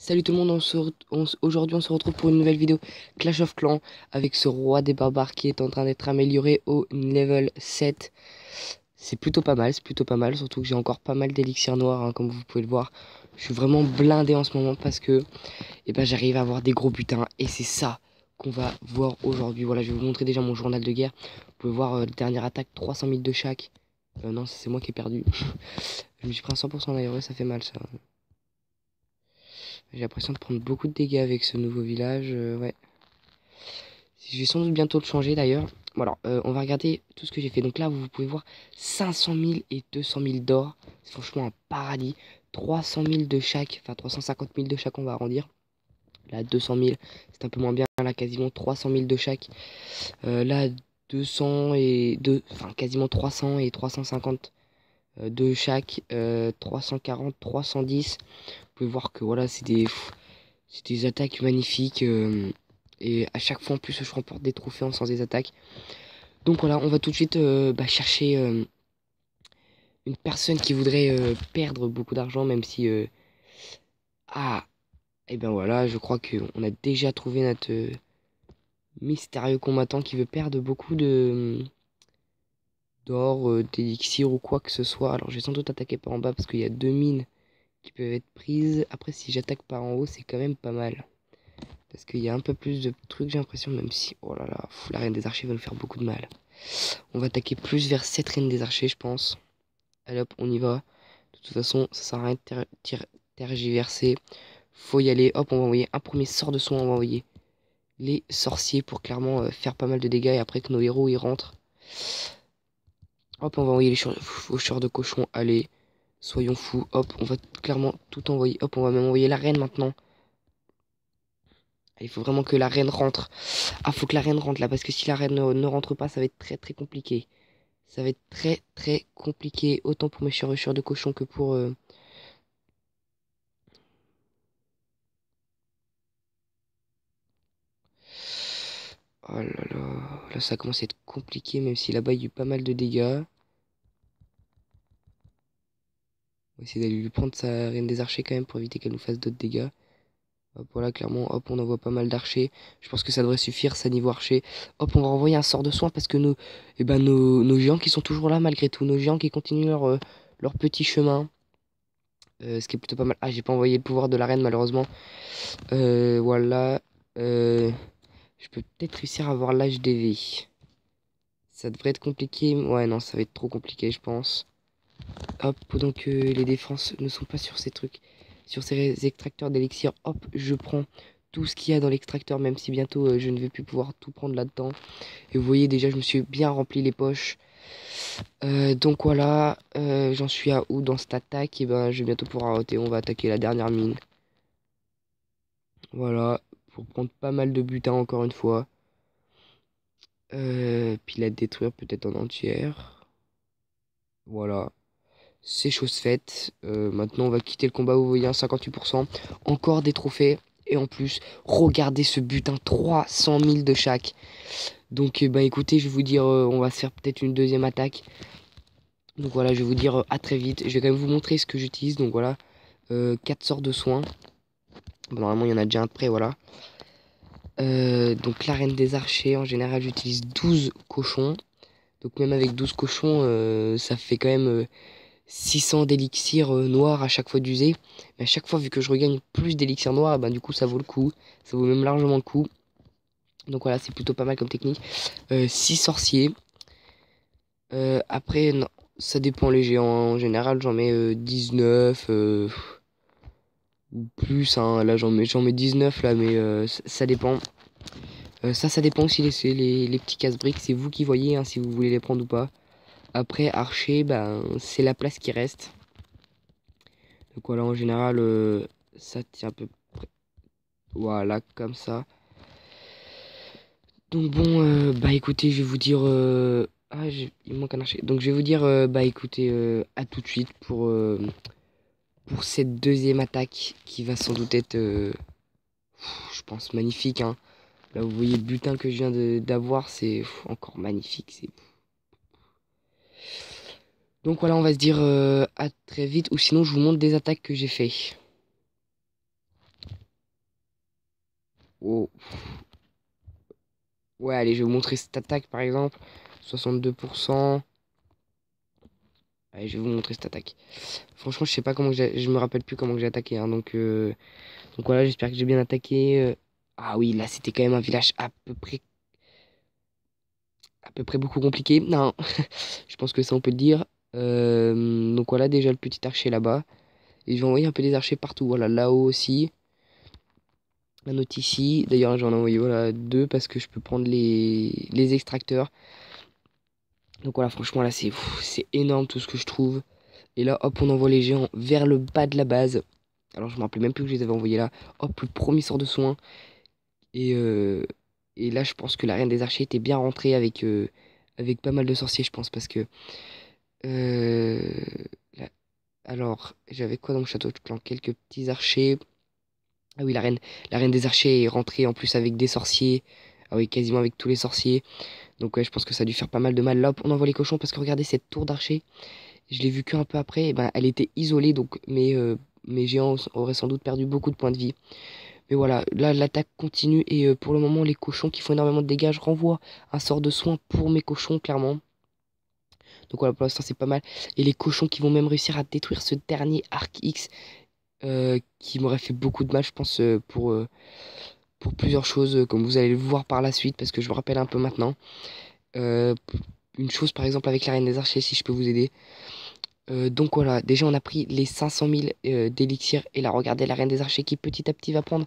Salut tout le monde, aujourd'hui on se retrouve pour une nouvelle vidéo Clash of Clans avec ce roi des barbares qui est en train d'être amélioré au level 7. C'est plutôt pas mal, surtout que j'ai encore pas mal d'élixirs noirs, hein, comme vous pouvez le voir. Je suis vraiment blindé en ce moment parce que j'arrive à avoir des gros butins et c'est ça qu'on va voir aujourd'hui. Voilà, je vais vous montrer déjà mon journal de guerre. Vous pouvez voir la dernière attaque, 300 000 de chaque. Non, c'est moi qui ai perdu. Je me suis pris un 100% d'ailleurs, ça fait mal ça. J'ai l'impression de prendre beaucoup de dégâts avec ce nouveau village, ouais. Je vais sans doute bientôt le changer d'ailleurs. Bon alors, on va regarder tout ce que j'ai fait. Donc là, vous pouvez voir 500 000 et 200 000 d'or. C'est franchement un paradis. 300 000 de chaque, enfin 350 000 de chaque, on va arrondir. Là, 200 000, c'est un peu moins bien. Là, quasiment 300 000 de chaque. Là, 200 et 2, enfin quasiment 300 et 350 de chaque. 340, 310. Vous pouvez voir que voilà, c'est des attaques magnifiques. Et à chaque fois en plus je remporte des trophées en faisant des attaques. Donc voilà, on va tout de suite chercher une personne qui voudrait perdre beaucoup d'argent, même si... Ah, et ben voilà, je crois qu'on a déjà trouvé notre mystérieux combattant qui veut perdre beaucoup de d'or, d'élixir ou quoi que ce soit. Alors je vais sans doute attaquer par en bas parce qu'il y a deux mines qui peuvent être prises. Après si j'attaque par en haut, c'est quand même pas mal. Parce qu'il y a un peu plus de trucs, j'ai l'impression, même si... Oh là là, la reine des archers va nous faire beaucoup de mal. On va attaquer plus vers cette reine des archers, je pense. Allez hop, on y va. De toute façon, ça sert à rien de tergiverser. Faut y aller. Hop, on va envoyer un premier sort de soin. On va envoyer les sorciers pour clairement faire pas mal de dégâts. Et après que nos héros y rentrent. Hop, on va envoyer les faucheurs de cochons. Allez, soyons fous. Hop, on va clairement tout envoyer. Hop, on va même envoyer la reine maintenant. Il faut vraiment que la reine rentre. Ah, faut que la reine rentre là. Parce que si la reine ne rentre pas, ça va être très très compliqué. Ça va être très très compliqué, autant pour mes chevaucheurs de cochon que pour... Oh là là, là ça commence à être compliqué, même si là-bas il y a eu pas mal de dégâts. On va essayer d'aller lui prendre sa reine des archers quand même pour éviter qu'elle nous fasse d'autres dégâts. Hop, voilà, clairement, hop, on envoie pas mal d'archers. Je pense que ça devrait suffire, ça niveau archer. Hop, on va renvoyer un sort de soin parce que nos géants qui sont toujours là malgré tout, nos géants qui continuent leur petit chemin. Ce qui est plutôt pas mal. Ah, j'ai pas envoyé le pouvoir de la reine malheureusement. Voilà. Je peux peut-être réussir à avoir l'HDV. Ça devrait être compliqué. Ouais, non, ça va être trop compliqué, je pense. Hop, pendant que les défenses ne sont pas sur ces trucs, sur ces extracteurs d'élixir, hop, je prends tout ce qu'il y a dans l'extracteur, même si bientôt je ne vais plus pouvoir tout prendre là-dedans. Et vous voyez, déjà, je me suis bien rempli les poches. Donc voilà, j'en suis à où dans cette attaque? Et ben, je vais bientôt pouvoir arrêter. On va attaquer la dernière mine. Voilà, pour prendre pas mal de butin encore une fois. Puis la détruire peut-être en entière. Voilà, c'est chose faite. Maintenant, on va quitter le combat. Vous voyez, un 58%. Encore des trophées. Et en plus, regardez ce butin, 300 000 de chaque. Donc, bah écoutez, je vais vous dire, on va se faire peut-être une deuxième attaque. Donc voilà, je vais vous dire à très vite. Je vais quand même vous montrer ce que j'utilise. Donc voilà, 4 sorts de soins. Bon, normalement, il y en a déjà un de près, voilà. Donc la reine des archers, en général, j'utilise 12 cochons. Donc même avec 12 cochons, ça fait quand même 600 d'élixir noir à chaque fois d'user. Mais à chaque fois, vu que je regagne plus d'élixir noir, ben, du coup, ça vaut le coup. Ça vaut même largement le coup. Donc voilà, c'est plutôt pas mal comme technique. 6 sorciers. Après, non, ça dépend les géants. En général, j'en mets 19 ou plus. Hein. Là, j'en mets 19 là, mais ça dépend. Ça dépend aussi les petits casse-briques. C'est vous qui voyez hein, si vous voulez les prendre ou pas. Après, archer, ben, c'est la place qui reste. Donc voilà, en général, ça tient à peu près. Voilà, comme ça. Donc bon, bah écoutez, je vais vous dire... Ah, il me manque un archer. Donc je vais vous dire, bah écoutez, à tout de suite pour cette deuxième attaque qui va sans doute être, je pense, magnifique. Hein. Là, vous voyez le butin que je viens d'avoir, c'est encore magnifique. Donc voilà, on va se dire à très vite, ou sinon je vous montre des attaques que j'ai fait. Oh. Ouais, allez, je vais vous montrer cette attaque par exemple. 62%. Allez, je vais vous montrer cette attaque. Franchement, je sais pas comment je me rappelle plus comment que j'ai attaqué. Hein, donc voilà, j'espère que j'ai bien attaqué. Ah oui, là, c'était quand même un village à peu près beaucoup compliqué. Non, je pense que ça, on peut le dire. Donc voilà, déjà le petit archer là-bas. Et je vais envoyer un peu des archers partout. Voilà, là-haut aussi. Un autre ici. D'ailleurs, j'en ai envoyé voilà, deux parce que je peux prendre les extracteurs. Donc voilà, franchement, là, c'est énorme tout ce que je trouve. Et là, hop, on envoie les géants vers le bas de la base. Alors, je me rappelais même plus que je les avais envoyés là. Hop, le premier sort de soin. Et, euh, et là, je pense que la reine des archers était bien rentrée avec pas mal de sorciers, je pense. Parce que... euh, là- alors, j'avais quoi dans mon château de clan? Quelques petits archers. Ah oui, la reine des archers est rentrée en plus avec des sorciers. Ah oui, quasiment avec tous les sorciers. Donc ouais, je pense que ça a dû faire pas mal de mal. Là, hop, on envoie les cochons parce que regardez cette tour d'archer. Je l'ai vue qu'un peu après. Et ben, elle était isolée, donc mes géants auraient sans doute perdu beaucoup de points de vie. Mais voilà, là, l'attaque continue. Et pour le moment, les cochons qui font énormément de dégâts, je renvoie un sort de soin pour mes cochons, clairement. Donc voilà, pour l'instant, c'est pas mal. Et les cochons qui vont même réussir à détruire ce dernier arc X qui m'aurait fait beaucoup de mal, je pense, pour plusieurs choses, comme vous allez le voir par la suite, parce que je me rappelle un peu maintenant. Euh, une chose, par exemple, avec la reine des archers, si je peux vous aider. Donc voilà, déjà on a pris les 500 000 d'élixir. Et là, regardez la reine des archers qui petit à petit va prendre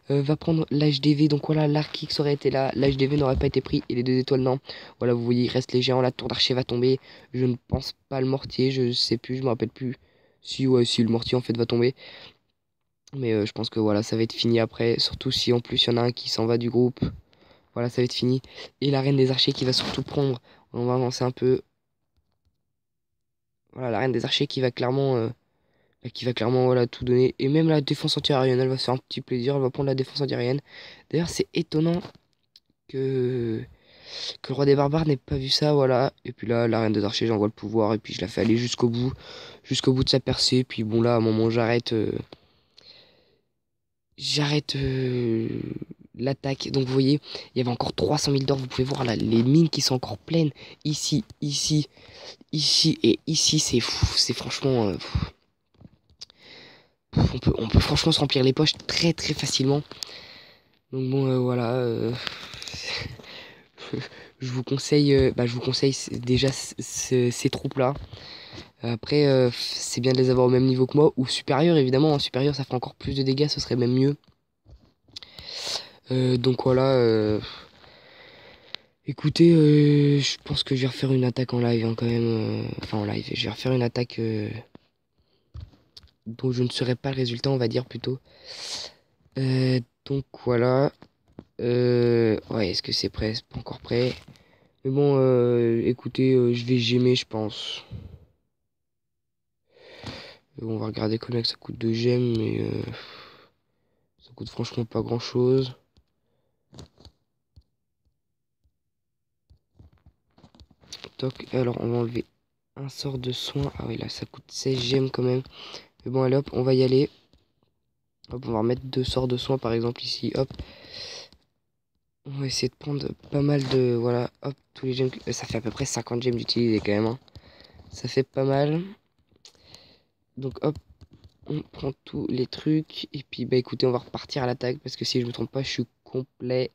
l'HDV. Donc voilà, l'arc X aurait été là, l'HDV n'aurait pas été pris et les deux étoiles non. Voilà, vous voyez, il reste les géants, la tour d'archer va tomber. Je ne pense pas le mortier, je sais plus, je me rappelle plus. Si, ouais, si le mortier en fait va tomber. Mais je pense que voilà, ça va être fini après. Surtout si en plus il y en a un qui s'en va du groupe. Voilà, ça va être fini. Et la reine des archers qui va surtout prendre. On va avancer un peu. Voilà, la reine des archers qui va clairement voilà, tout donner. Et même la défense anti-aérienne, elle va se faire un petit plaisir. Elle va prendre la défense anti-aérienne. D'ailleurs, c'est étonnant que, que le roi des barbares n'ait pas vu ça. Voilà. Et puis là, la reine des archers, j'envoie le pouvoir. Et puis je la fais aller jusqu'au bout de sa percée. Puis bon, là, à un moment, j'arrête l'attaque. Donc vous voyez, il y avait encore 300 000 d'or. Vous pouvez voir là, les mines qui sont encore pleines. Ici, ici, ici et ici. C'est fou. C'est franchement... on peut franchement se remplir les poches très très facilement. Donc bon, voilà. Je vous conseille déjà ces troupes-là. Après, c'est bien de les avoir au même niveau que moi. Ou supérieur, évidemment. En supérieur, ça ferait encore plus de dégâts. Ce serait même mieux. Donc voilà. Écoutez, je pense que je vais refaire une attaque en live hein, quand même. Enfin en live, je vais refaire une attaque dont je ne saurais pas le résultat, on va dire plutôt. Donc voilà. Ouais, est-ce que c'est prêt? C'est pas encore prêt. Mais bon, écoutez, je vais gemmer, je pense. On va regarder combien que ça coûte de gemmes, mais ça coûte franchement pas grand-chose. Toc, alors on va enlever un sort de soin. Ah oui, là ça coûte 16 gemmes quand même. Mais bon, allez hop, on va y aller. Hop, on va remettre deux sorts de soin par exemple ici. Hop. On va essayer de prendre pas mal de... Voilà, hop, tous les gemmes. Ça fait à peu près 50 gemmes d'utiliser quand même. Hein. Ça fait pas mal. Donc hop, on prend tous les trucs. Et puis bah écoutez, on va repartir à l'attaque. Parce que si je me trompe pas, je suis complet.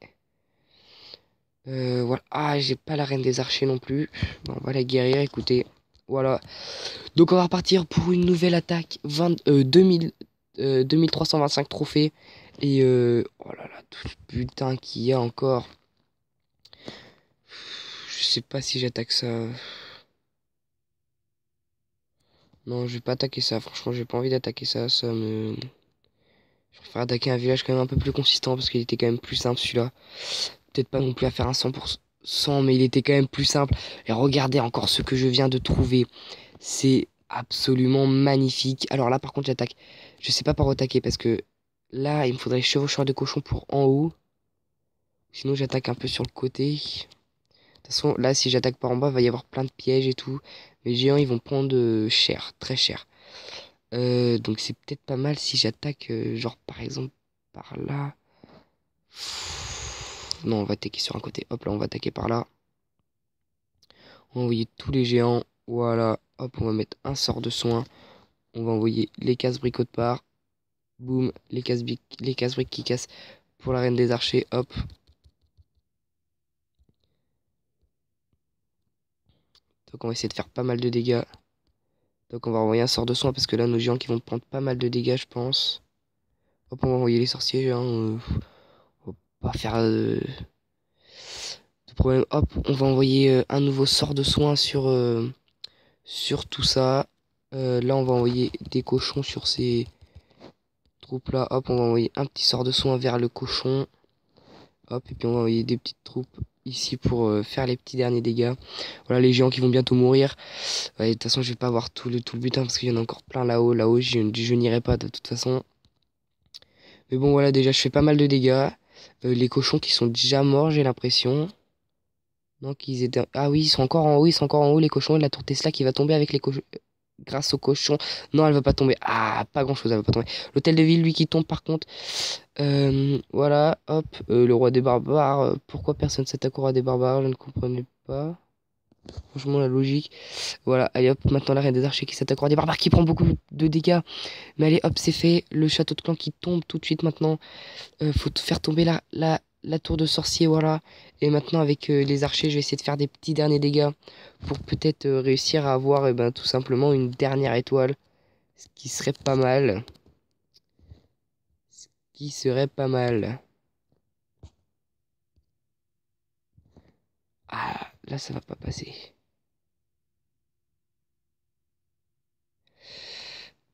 Voilà. Ah, j'ai pas la reine des archers non plus. Bon, on va la guérir, écoutez. Voilà. Donc on va repartir pour une nouvelle attaque. 2325 trophées. Et oh là là, tout le putain qu'il y a encore. Je sais pas si j'attaque ça. Non, je vais pas attaquer ça. Franchement, j'ai pas envie d'attaquer ça. Je préfère attaquer un village quand même un peu plus consistant parce qu'il était quand même plus simple celui-là. Peut-être pas non plus à faire un 100%, mais il était quand même plus simple. Et regardez encore ce que je viens de trouver. C'est absolument magnifique. Alors là, par contre, j'attaque. Je sais pas par où attaquer parce que là, il me faudrait chevaucheur de cochon pour en haut. Sinon, j'attaque un peu sur le côté. De toute façon, là, si j'attaque par en bas, il va y avoir plein de pièges et tout. Mes géants, ils vont prendre cher, très cher. Donc c'est peut-être pas mal si j'attaque, genre par exemple par là. Non, on va attaquer sur un côté. Hop là, on va attaquer par là. On va envoyer tous les géants. Voilà. Hop, on va mettre un sort de soin. On va envoyer les casse-briques autre part. Boum, les casse-briques qui cassent pour la reine des archers. Hop. Donc on va essayer de faire pas mal de dégâts. Donc on va envoyer un sort de soin parce que là nos géants qui vont prendre pas mal de dégâts je pense. Hop, on va envoyer les sorciers. Hein, on va pas faire de problème. Hop, on va envoyer un nouveau sort de soin sur tout ça. Là on va envoyer des cochons sur ces troupes là. Hop, on va envoyer un petit sort de soin vers le cochon. Hop, et puis on va envoyer des petites troupes ici pour faire les petits derniers dégâts. Voilà les géants qui vont bientôt mourir. Ouais, de toute façon je vais pas avoir tout le butin parce qu'il y en a encore plein là-haut. Là-haut je n'irai pas de toute façon. Mais bon voilà déjà je fais pas mal de dégâts. Les cochons qui sont déjà morts j'ai l'impression. Donc ils étaient... Ah oui ils sont encore en haut, ils sont encore en haut les cochons. Et la tour Tesla qui va tomber avec les cochons. Grâce aux cochons. Non elle va pas tomber. Ah pas grand chose elle va pas tomber. L'hôtel de ville lui qui tombe par contre. Voilà hop. Le roi des barbares. Pourquoi personne s'attaque au roi des barbares? Je ne comprenais pas. Franchement, la logique. Voilà, allez hop, maintenant la reine des archers qui s'attaque au roi des barbares qui prend beaucoup de dégâts. Mais allez hop, c'est fait. Le château de clan qui tombe tout de suite maintenant. Faut faire tomber la tour de sorcier, voilà. Et maintenant, avec les archers, je vais essayer de faire des petits derniers dégâts. Pour peut-être réussir à avoir tout simplement une dernière étoile. Ce qui serait pas mal. Ce qui serait pas mal. Ah, là, ça va pas passer.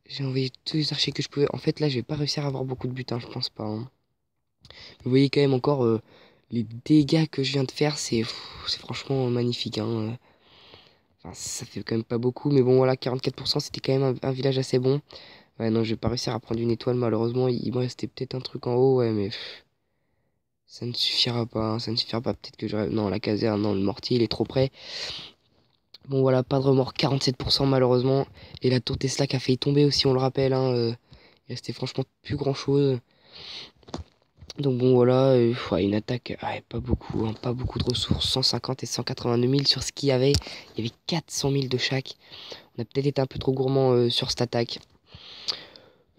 J'ai envoyé tous les archers que je pouvais. En fait, là, je vais pas réussir à avoir beaucoup de butin, je pense pas. Hein. Vous voyez quand même encore les dégâts que je viens de faire. C'est franchement magnifique. Hein. Enfin, ça fait quand même pas beaucoup. Mais bon, voilà, 44%, c'était quand même un village assez bon. Ouais, non, je vais pas réussir à prendre une étoile, malheureusement. Il me restait peut-être un truc en haut, ouais, mais ça ne suffira pas. Hein, ça ne suffira pas. Peut-être que j'aurais... Non, la caserne, non, le mortier, il est trop près. Bon, voilà, pas de remords, 47% malheureusement. Et la tour Tesla qui a failli tomber aussi, on le rappelle. Hein, il restait franchement plus grand-chose. Donc bon voilà, ouais, une attaque, ouais, pas beaucoup, hein, pas beaucoup de ressources, 150 et 182 000 sur ce qu'il y avait. Il y avait 400 000 de chaque. On a peut-être été un peu trop gourmand sur cette attaque.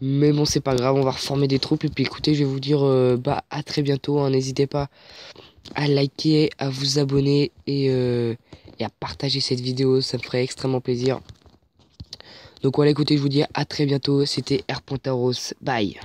Mais bon, c'est pas grave, on va reformer des troupes. Et puis écoutez, je vais vous dire à très bientôt. Hein, n'hésitez pas à liker, à vous abonner et à partager cette vidéo, ça me ferait extrêmement plaisir. Donc voilà, écoutez, je vous dis à très bientôt. C'était R.Taros, bye.